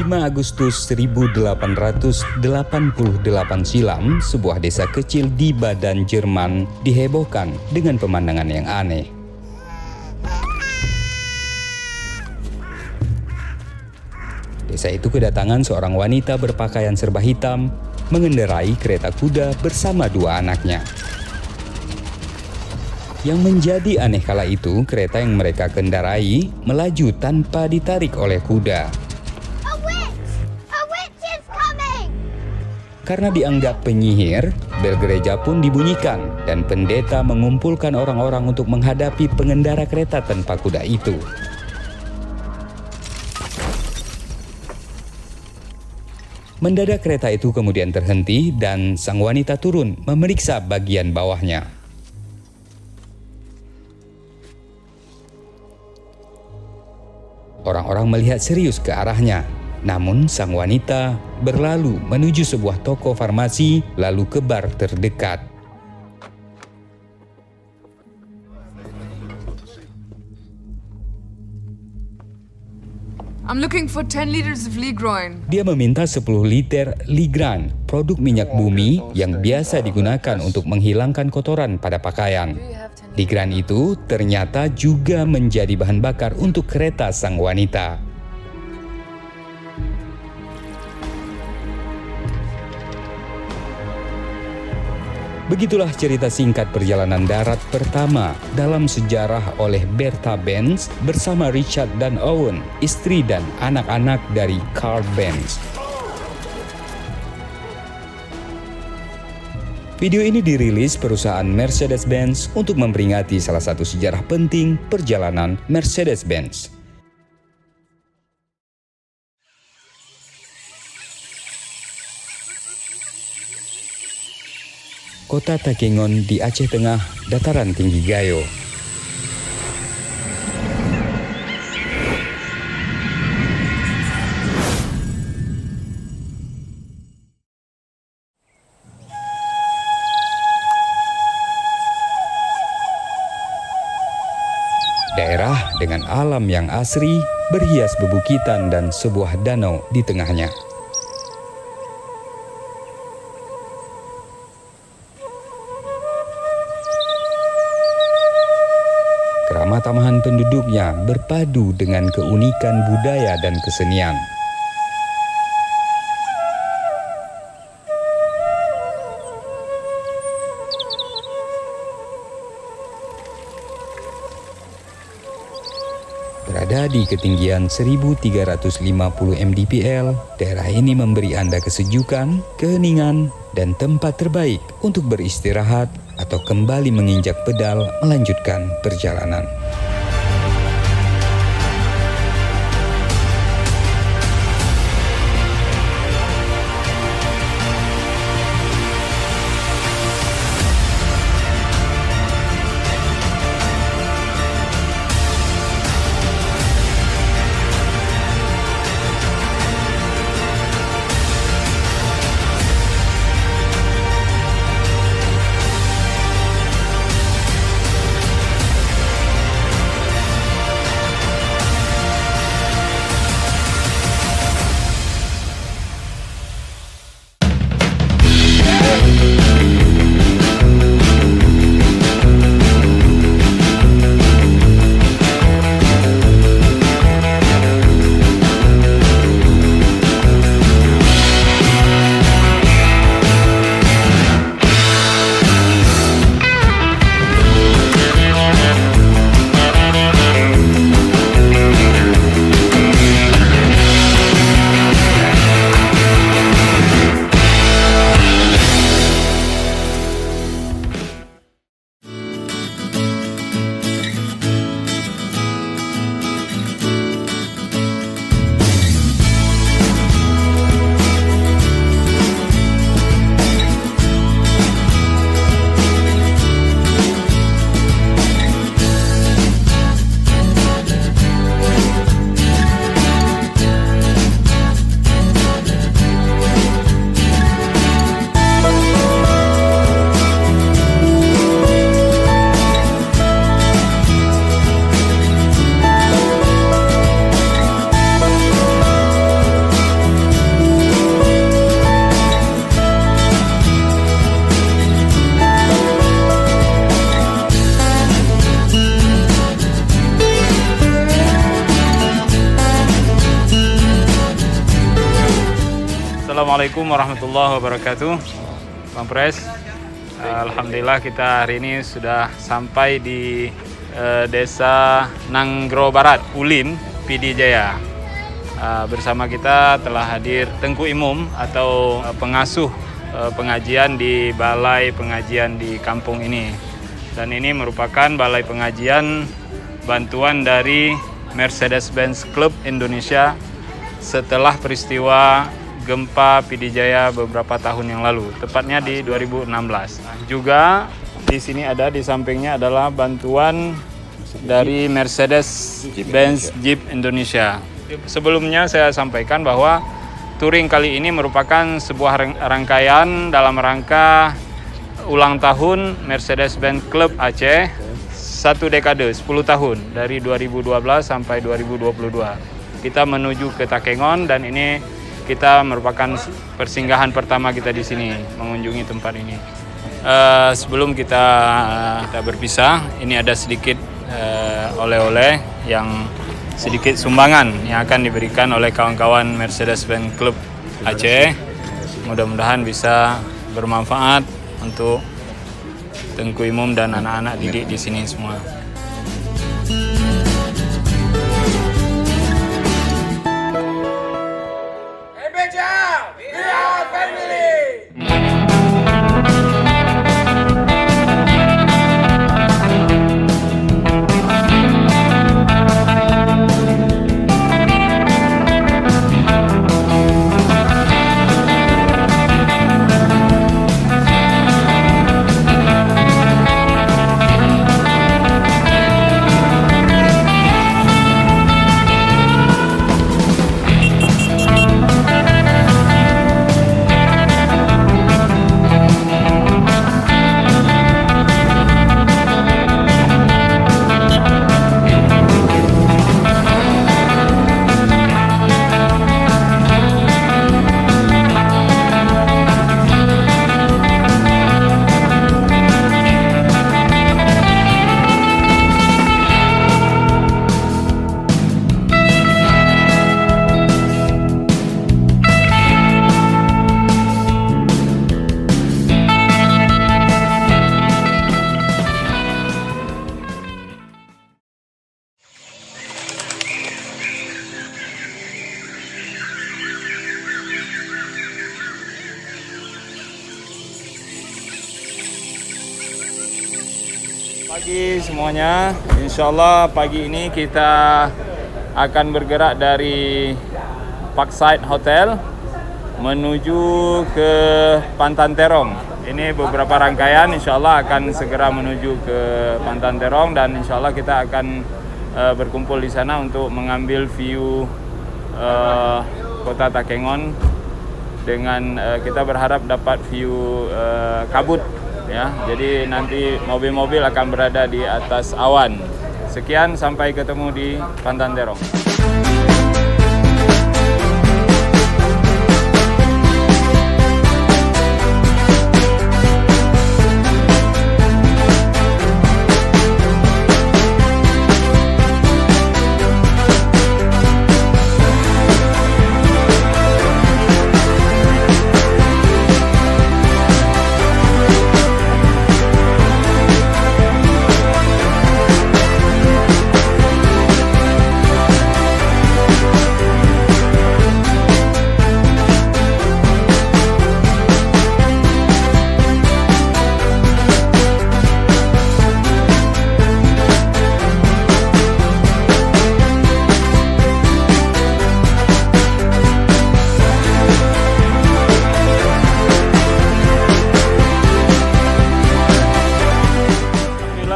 5 Agustus 1888 silam, sebuah desa kecil di Baden, Jerman dihebohkan dengan pemandangan yang aneh. Desa itu kedatangan seorang wanita berpakaian serba hitam, mengendarai kereta kuda bersama 2 anaknya. Yang menjadi aneh kala itu, kereta yang mereka kendarai melaju tanpa ditarik oleh kuda. Karena dianggap penyihir, bel gereja pun dibunyikan dan pendeta mengumpulkan orang-orang untuk menghadapi pengendara kereta tanpa kuda itu. Mendadak kereta itu kemudian terhenti dan sang wanita turun memeriksa bagian bawahnya. Orang-orang melihat serius ke arahnya. Namun sang wanita berlalu menuju sebuah toko farmasi lalu ke bar terdekat. I'm looking for 10 liters of Ligroin. Dia meminta 10 liter Ligran, produk minyak bumi yang biasa digunakan untuk menghilangkan kotoran pada pakaian. Ligran itu ternyata juga menjadi bahan bakar untuk kereta sang wanita. Begitulah cerita singkat perjalanan darat pertama dalam sejarah oleh Bertha Benz bersama Richard dan Owen, istri dan anak-anak dari Carl Benz. Video ini dirilis perusahaan Mercedes-Benz untuk memperingati salah satu sejarah penting perjalanan Mercedes-Benz. Kota Takengon di Aceh Tengah, dataran tinggi Gayo. Daerah dengan alam yang asri, berhias bebukitan dan sebuah danau di tengahnya. Keramah tamahan penduduknya berpadu dengan keunikan budaya dan kesenian. Berada di ketinggian 1350 mdpl, daerah ini memberi Anda kesejukan, keheningan, dan tempat terbaik untuk beristirahat atau kembali menginjak pedal melanjutkan perjalanan. Assalamualaikum warahmatullahi wabarakatuh, Bang Pres. Alhamdulillah kita hari ini sudah sampai di Desa Nanggro Barat, Ulin, PD Jaya. Bersama kita telah hadir Tengku Imum atau pengasuh pengajian di balai pengajian di kampung ini. Dan ini merupakan balai pengajian bantuan dari Mercedes-Benz Club Indonesia setelah peristiwa gempa PD Jaya beberapa tahun yang lalu, tepatnya di 2016. Juga di sini ada di sampingnya adalah bantuan dari Mercedes-Benz Jeep Indonesia. Sebelumnya saya sampaikan bahwa touring kali ini merupakan sebuah rangkaian dalam rangka ulang tahun Mercedes-Benz Club Aceh 1 dekade, 10 tahun dari 2012 sampai 2022. Kita menuju ke Takengon dan ini kita merupakan persinggahan pertama kita di sini mengunjungi tempat ini. Sebelum kita berpisah, ini ada sedikit oleh-oleh yang sedikit sumbangan yang akan diberikan oleh kawan-kawan Mercedes-Benz Club Aceh. Mudah-mudahan bisa bermanfaat untuk Tengku Imum dan anak-anak didik di sini semua. Pagi semuanya, insya Allah pagi ini kita akan bergerak dari Parkside Hotel menuju ke Pantan Terong. Ini beberapa rangkaian, insya Allah akan segera menuju ke Pantan Terong dan insya Allah kita akan berkumpul di sana untuk mengambil view kota Takengon dengan kita berharap dapat view kabut. Ya, jadi nanti mobil-mobil akan berada di atas awan. Sekian, sampai ketemu di Pantan Terong.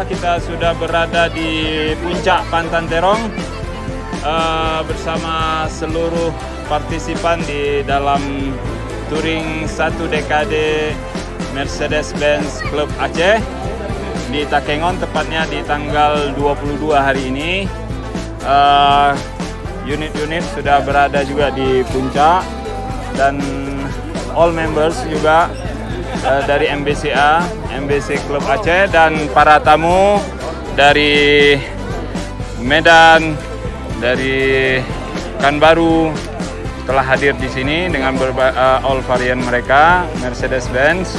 Kita sudah berada di puncak Pantan Terong bersama seluruh partisipan di dalam touring 1 dekade Mercedes-Benz Club Aceh di Takengon, tepatnya di tanggal 22 hari ini. Unit-unit sudah berada juga di puncak dan all members juga dari MBCA, MBC Club Aceh, dan para tamu dari Medan, dari Pekanbaru, telah hadir di sini dengan all varian mereka Mercedes-Benz.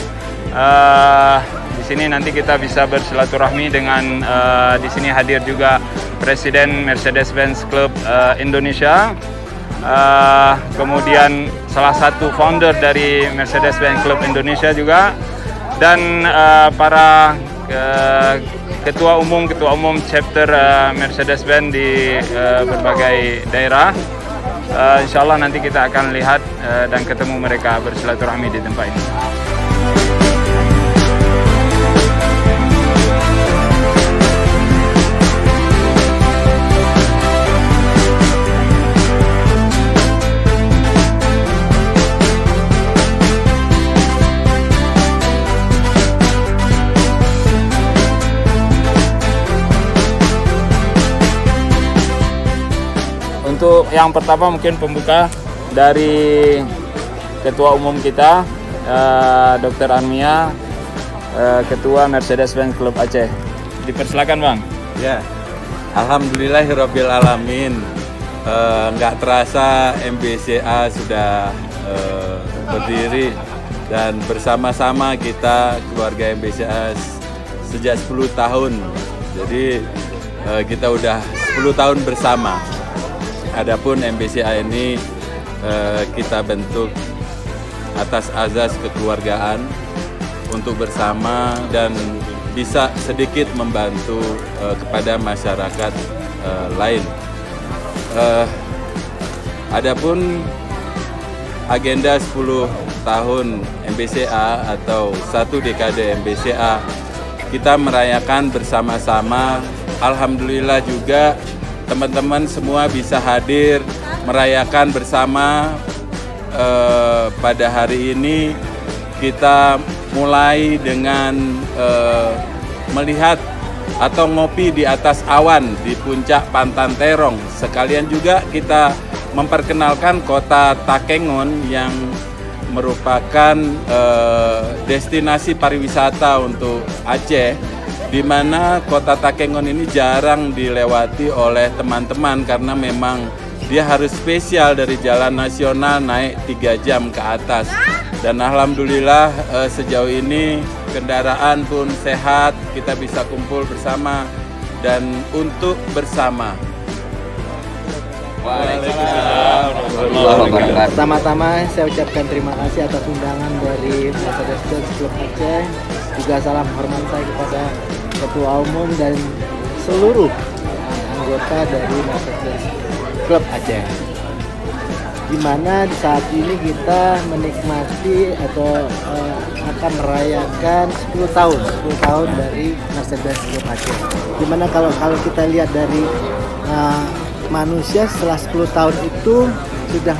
Di sini nanti kita bisa bersilaturahmi dengan di sini hadir juga Presiden Mercedes-Benz Club Indonesia. Kemudian salah satu founder dari Mercedes-Benz Club Indonesia juga, dan para ketua umum chapter Mercedes-Benz di berbagai daerah. Insya Allah nanti kita akan lihat dan ketemu mereka bersilaturahmi di tempat ini. Untuk yang pertama mungkin pembuka dari Ketua Umum kita, Dr. Armia, Ketua Mercedes-Benz Club Aceh. Dipersilakan Bang. Ya, alhamdulillahirabbil alamin. Nggak terasa MBCA sudah berdiri dan bersama-sama kita keluarga MBCA sejak 10 tahun. Jadi kita udah 10 tahun bersama. Adapun MBCA ini kita bentuk atas azas kekeluargaan untuk bersama dan bisa sedikit membantu kepada masyarakat lain. Adapun agenda 10 tahun MBCA atau 1 dekade MBCA, kita merayakan bersama-sama. Alhamdulillah juga teman-teman semua bisa hadir merayakan bersama. Pada hari ini kita mulai dengan melihat atau ngopi di atas awan di puncak Pantan Terong. Sekalian juga kita memperkenalkan kota Takengon yang merupakan destinasi pariwisata untuk Aceh, di mana kota Takengon ini jarang dilewati oleh teman-teman karena memang dia harus spesial dari jalan nasional naik 3 jam ke atas. Dan alhamdulillah sejauh ini kendaraan pun sehat, kita bisa kumpul bersama dan untuk bersama. Pertama-tama saya ucapkan terima kasih atas undangan dari Mercedes-Benz Club Aceh. Juga salam hormat saya kepada Ketua Umum dan seluruh anggota dari Mercedes Club Aceh, di mana di saat ini kita menikmati atau akan merayakan 10 tahun dari Mercedes Club Aceh. Di mana kalau kita lihat dari manusia setelah 10 tahun itu sudah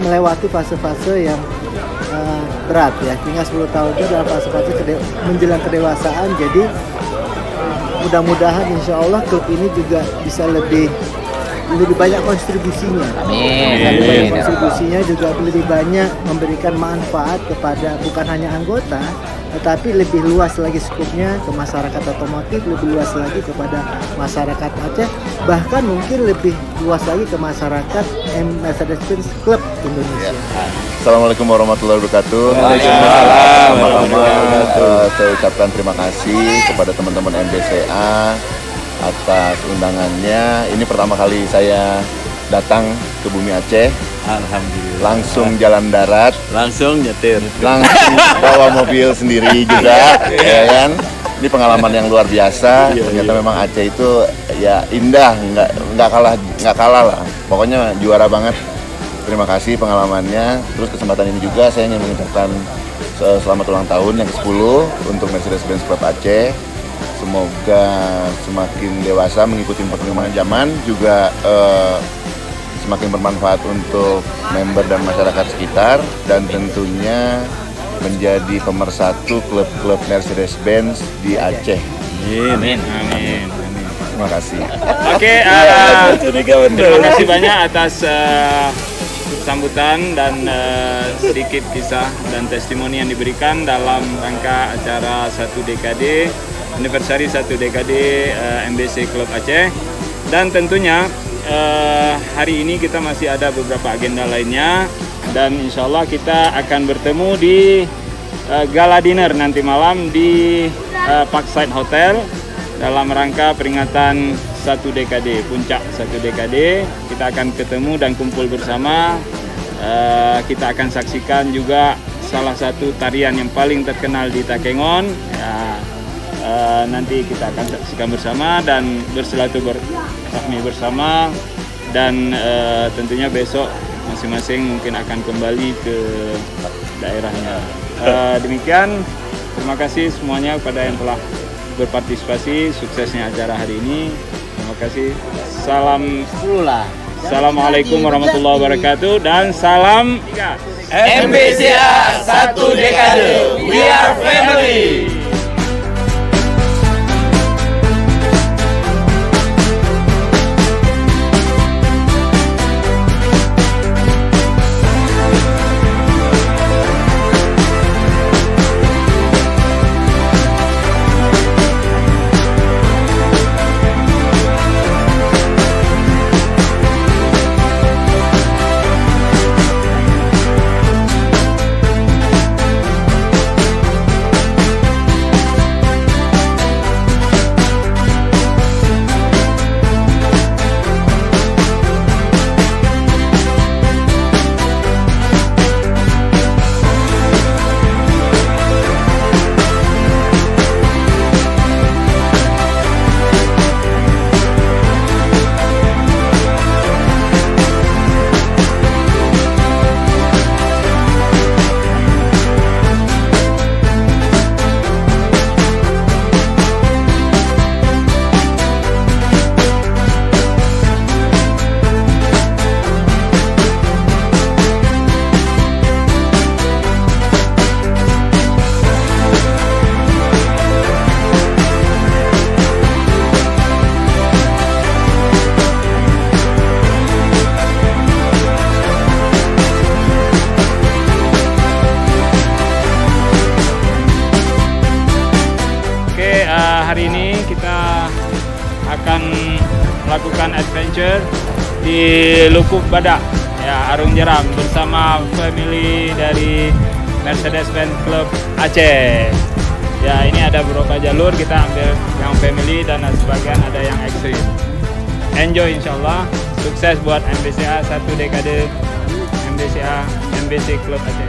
melewati fase-fase yang berat ya, hingga 10 tahun itu adalah fase-fase menjelang kedewasaan. Jadi mudah-mudahan insya Allah klub ini juga bisa lebih banyak kontribusinya. Amin. Kontribusinya juga lebih banyak memberikan manfaat kepada bukan hanya anggota, tetapi lebih luas lagi skupnya ke masyarakat otomotif, lebih luas lagi kepada masyarakat Aceh, bahkan mungkin lebih luas lagi ke masyarakat Mercedes-Benz Club Indonesia. Assalamualaikum warahmatullahi wabarakatuh. Waalaikumsalam warahmatullahi wabarakatuh. Saya ucapkan terima kasih kepada teman-teman MBCA atas undangannya. Ini pertama kali saya datang ke bumi Aceh. Alhamdulillah. Langsung jalan darat, Langsung nyetir. langsung bawa mobil sendiri juga, ya kan? Ini pengalaman yang luar biasa. Ternyata memang Aceh itu ya indah, nggak kalah lah. Pokoknya juara banget. Terima kasih pengalamannya. Terus kesempatan ini juga saya ingin mengucapkan selamat ulang tahun yang ke-10 untuk Mercedes-Benz Club Aceh. Semoga semakin dewasa mengikuti perkembangan zaman, juga semakin bermanfaat untuk member dan masyarakat sekitar, dan tentunya menjadi pemersatu klub-klub Mercedes-Benz di Aceh. Amin. Terima kasih. Oke, terima kasih banyak atas sambutan dan sedikit kisah dan testimoni yang diberikan dalam rangka acara 1 dekade, anniversary 1 dekade MBC Club Aceh. Dan tentunya hari ini kita masih ada beberapa agenda lainnya dan insya Allah kita akan bertemu di gala dinner nanti malam di Parkside Hotel dalam rangka peringatan 1 dekade, puncak 1 dekade. Kita akan ketemu dan kumpul bersama. Kita akan saksikan juga salah satu tarian yang paling terkenal di Takengon. Ya, nanti kita akan saksikan bersama dan bersilaturahmi bersama dan tentunya besok masing-masing mungkin akan kembali ke daerahnya. Demikian, terima kasih semuanya kepada yang telah berpartisipasi, suksesnya acara hari ini. Terima kasih. Salam 10 lah. Assalamualaikum warahmatullahi wabarakatuh dan salam MBCA 1 dekade. We are family. Hari ini kita akan melakukan adventure di Lukuk Badak, ya, Arung Jeram bersama family dari Mercedes-Benz Club Aceh. Ya, ini ada beberapa jalur, kita ambil yang family dan sebagian ada yang ekstrim. Enjoy insyaallah. Sukses buat MBCA 1 dekade, MBC Club Aceh.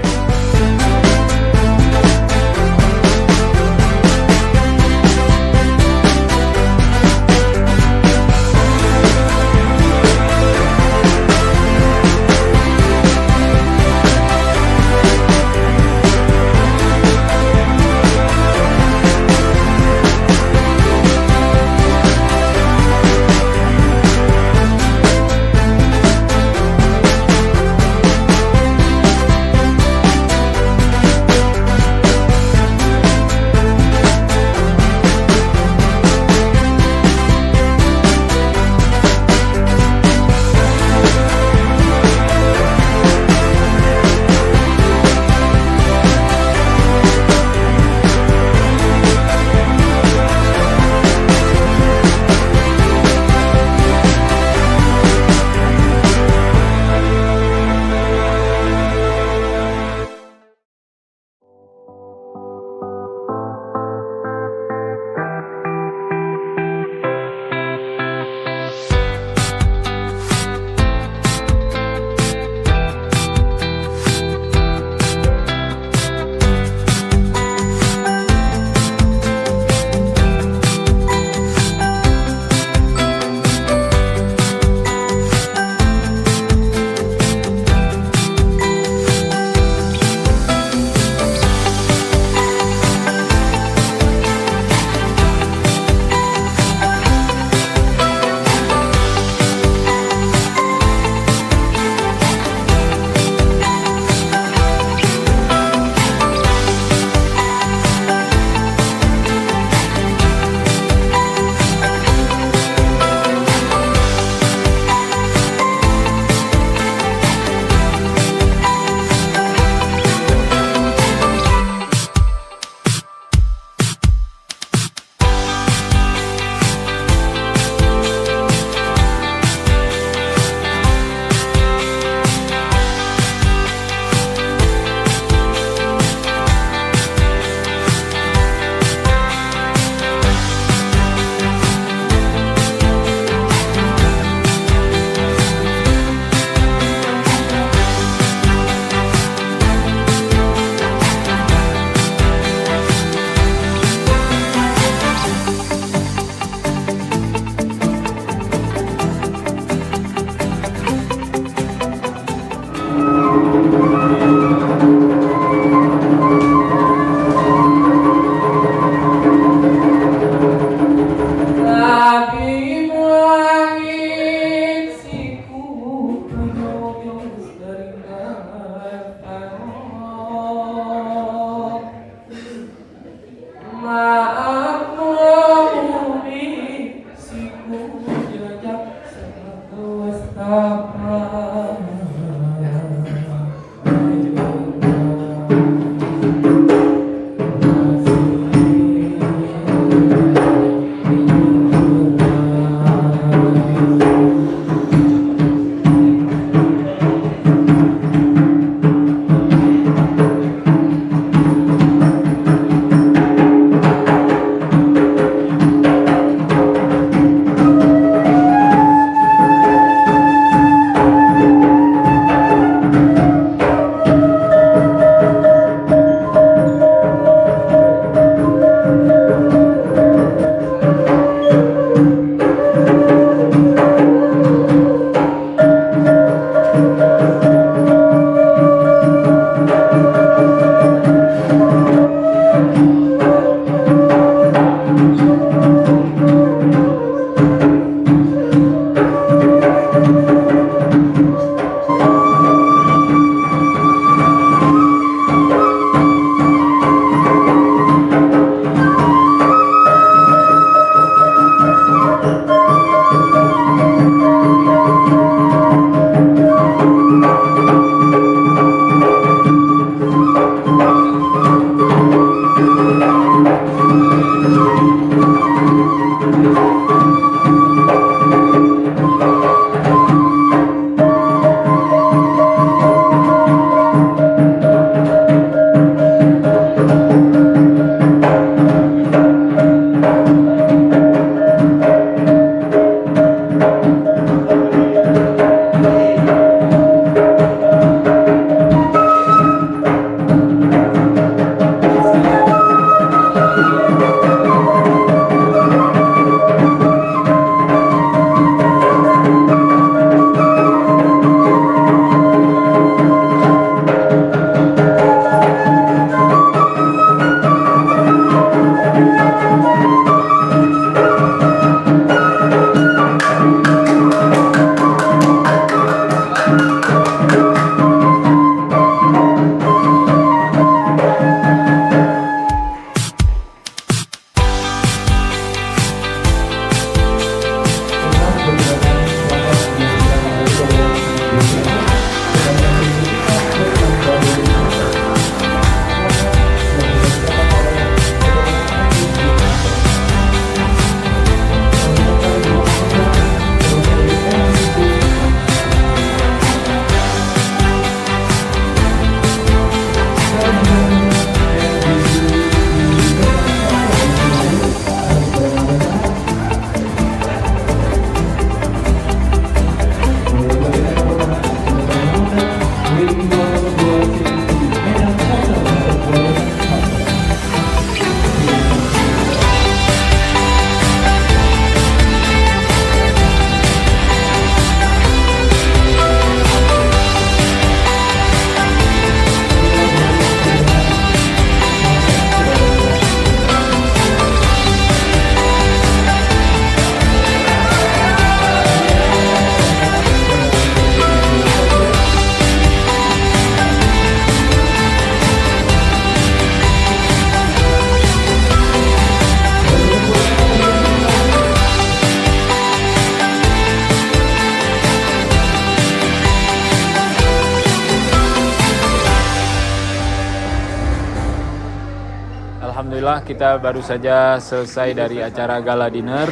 Alhamdulillah kita baru saja selesai dari acara gala dinner,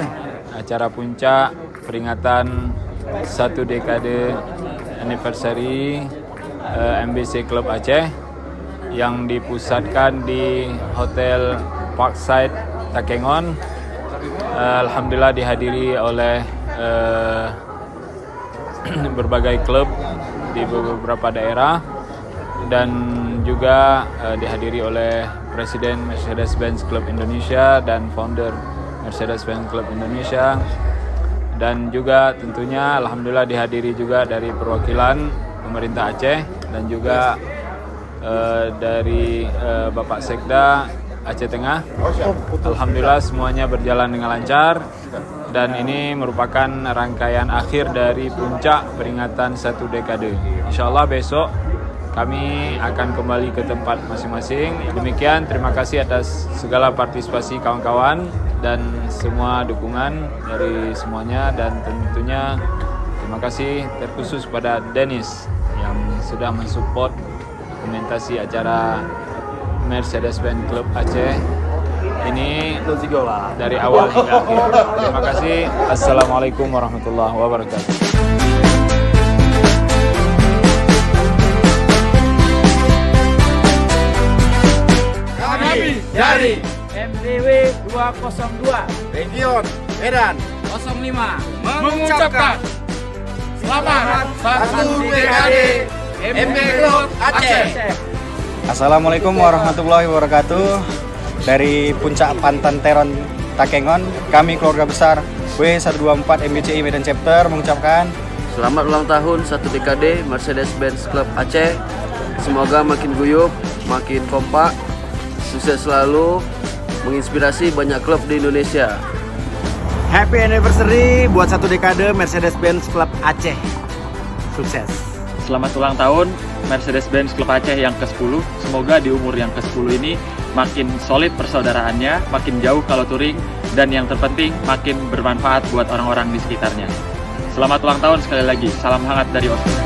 acara puncak peringatan 1 dekade anniversary MBC Club Aceh yang dipusatkan di Hotel Parkside Takengon. Alhamdulillah dihadiri oleh berbagai klub di beberapa daerah dan juga dihadiri oleh Presiden Mercedes-Benz Club Indonesia dan founder Mercedes-Benz Club Indonesia, dan juga tentunya alhamdulillah dihadiri juga dari perwakilan pemerintah Aceh dan juga dari Bapak Sekda Aceh Tengah. Alhamdulillah semuanya berjalan dengan lancar dan ini merupakan rangkaian akhir dari puncak peringatan 1 dekade. Insyaallah besok kami akan kembali ke tempat masing-masing. Demikian, terima kasih atas segala partisipasi kawan-kawan dan semua dukungan dari semuanya, dan tentunya terima kasih terkhusus pada Dennis yang sudah mensupport dokumentasi acara Mercedes-Benz Club Aceh ini dari awal hingga akhir. Terima kasih. Assalamualaikum warahmatullahi wabarakatuh. Dari MDW 202 Region Medan 05 mengucapkan selamat 1 dekade MB Club Aceh. Assalamualaikum warahmatullahi wabarakatuh. Dari Puncak Pantan Teron Takengon, kami keluarga besar W124 MBCI Medan Chapter mengucapkan selamat ulang tahun 1 dekade Mercedes-Benz Club Aceh. Semoga makin guyup, makin kompak, sukses selalu, menginspirasi banyak klub di Indonesia. Happy anniversary buat 1 dekade Mercedes-Benz Club Aceh. Sukses. Selamat ulang tahun Mercedes-Benz Club Aceh yang ke-10. Semoga di umur yang ke-10 ini makin solid persaudaraannya, makin jauh kalau touring, dan yang terpenting makin bermanfaat buat orang-orang di sekitarnya. Selamat ulang tahun sekali lagi. Salam hangat dari Oslo.